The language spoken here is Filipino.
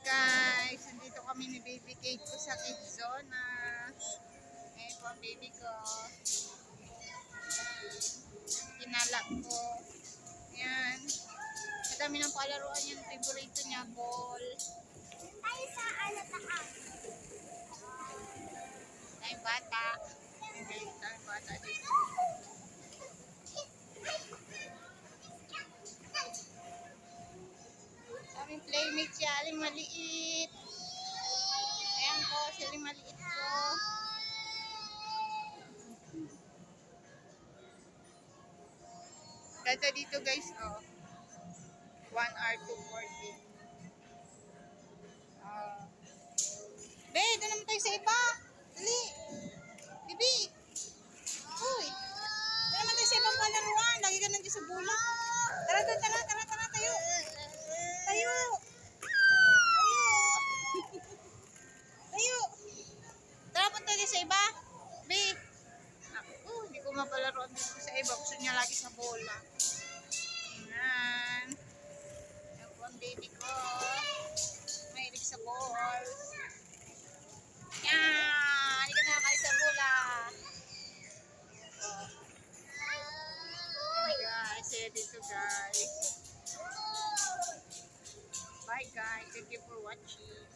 guys, nandito kami ni Baby Kate ko sa Kidzona. Ngayon po ang baby ko. Kinalak ko. Yan. Madami ng palaruan yung favorito niya, ball. Tayo sa ano taas. Tayong bata. Tayong bata dito. Aming playmate si Aling maliit. Ayan po, si Aling maliit ko. Ganda dito guys, oh. 1 hour 240. Be, doon naman tayo sa iba. Dali. Bibi. Uy. Doon naman tayo sa ibang palaruan. Lagi ka nandiyan sa bulak. Tara, tayo. Tayo. Tayo. Tara, punta tayo sa iba. Be. Hindi ko mapalaruan dito sa iba. Gusto niya lagi sa bola. Ayan. Ayan po ang baby ko. Mahilig sa balls. Yan! Hindi ka nakakalit sa bola. Guys, say dito guys. Bye guys. Thank you for watching.